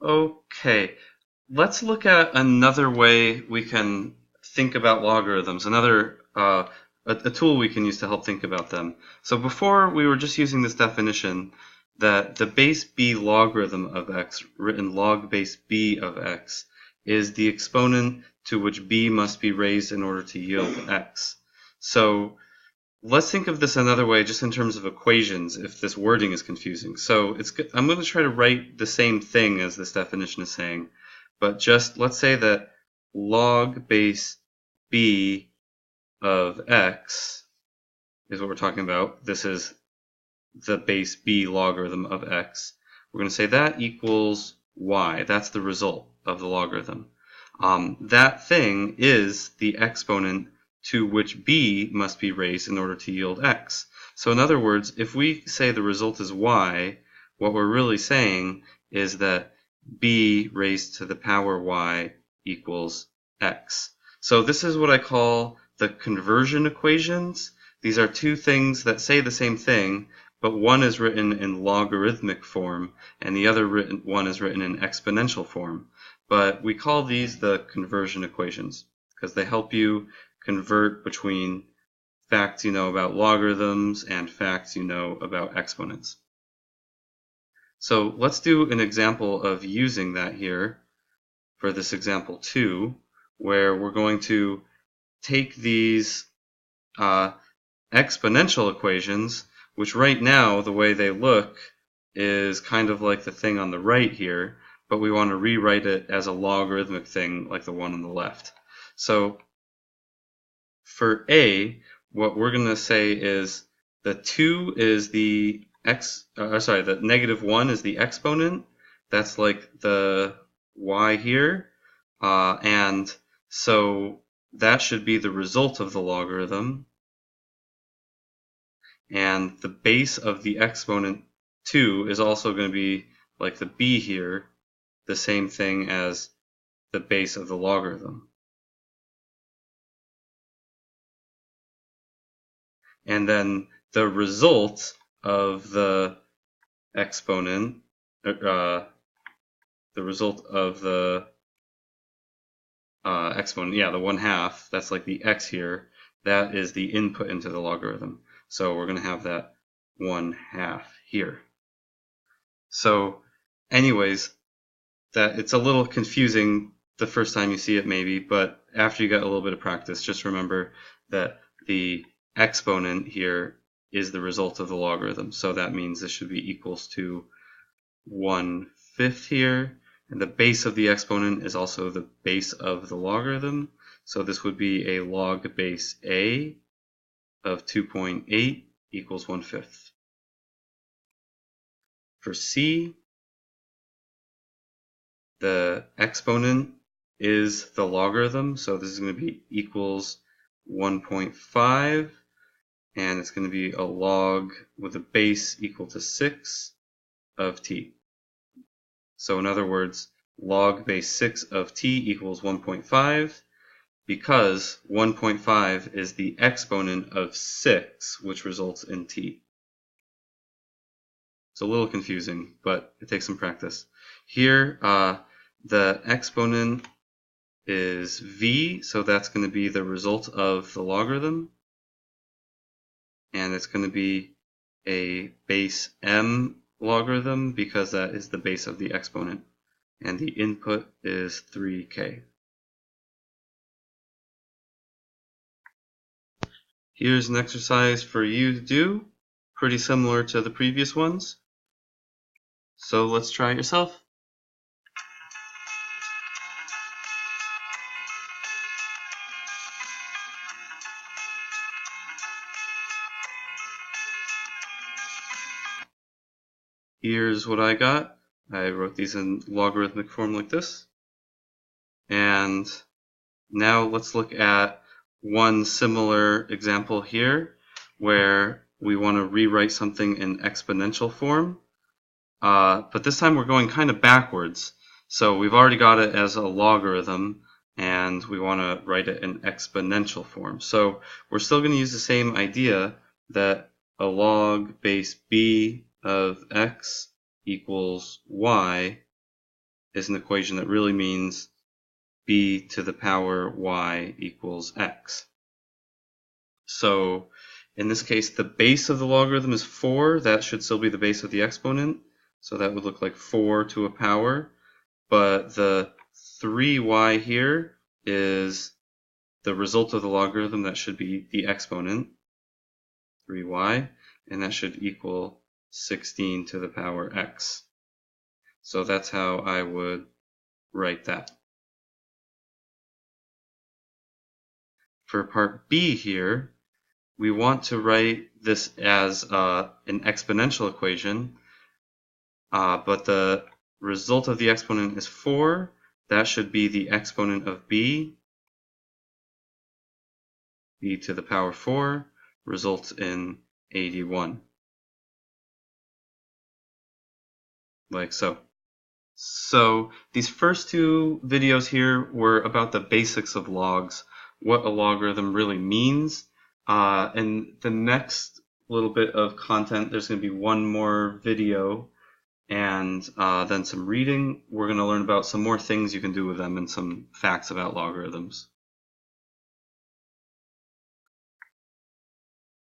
Okay, let's look at another way we can think about logarithms, a tool we can use to help think about them. So before we were just using this definition that the base b logarithm of x, written log base b of x, is the exponent to which b must be raised in order to yield x. So let's think of this another way, just in terms of equations, if this wording is confusing. So I'm going to try to write the same thing as this definition is saying, but just let's say that log base b of x is what we're talking about. This is the base b logarithm of x. We're going to say that equals y. That's the result of the logarithm. That thing is the exponent to which b must be raised in order to yield x. So in other words, if we say the result is y, what we're really saying is that b raised to the power y equals x. So this is what I call the conversion equations. These are two things that say the same thing, but one is written in logarithmic form and the other one is written in exponential form. But we call these the conversion equations because they help you convert between facts you know about logarithms and facts you know about exponents. So let's do an example of using that here for this example 2, where we're going to take these exponential equations, which right now the way they look is kind of like the thing on the right here, but we want to rewrite it as a logarithmic thing like the one on the left. So for a, what we're going to say is the 2 is the the negative 1 is the exponent. That's like the y here. And so that should be the result of the logarithm. And the base of the exponent 2 is also going to be like the b here, the same thing as the base of the logarithm. And then the result of the exponent, the result of the exponent, yeah, the 1/2, that's like the x here, that is the input into the logarithm. So we're going to have that 1/2 here. So anyways, that it's a little confusing the first time you see it maybe, but after you get a little bit of practice, just remember that the exponent here is the result of the logarithm. So that means this should be equals to 1/5 here. And the base of the exponent is also the base of the logarithm. So this would be a log base a of 2.8 equals 1/5. For c, the exponent is the logarithm. So this is going to be equals 1.5. And it's going to be a log with a base equal to 6 of t. So in other words, log base 6 of t equals 1.5 because 1.5 is the exponent of 6, which results in t. It's a little confusing, but it takes some practice. Here, the exponent is v, so that's going to be the result of the logarithm. And it's going to be a base m logarithm because that is the base of the exponent. And the input is 3k. Here's an exercise for you to do, pretty similar to the previous ones. So let's try it yourself. Here's what I got. I wrote these in logarithmic form like this. And now let's look at one similar example here where we want to rewrite something in exponential form. But this time we're going kind of backwards. So we've already got it as a logarithm and we want to write it in exponential form. So we're still going to use the same idea that a log base b of x equals y, is an equation that really means b to the power y equals x. So in this case, the base of the logarithm is 4. That should still be the base of the exponent. So that would look like 4 to a power. But the 3y here is the result of the logarithm. That should be the exponent, 3y, and that should equal 16 to the power x. So that's how I would write that. For part B here, we want to write this as an exponential equation, but the result of the exponent is 4. That should be the exponent of b. b to the power 4 results in 81. Like so. So these first two videos here were about the basics of logs, what a logarithm really means. And the next little bit of content, there's going to be one more video and then some reading. We're going to learn about some more things you can do with them and some facts about logarithms.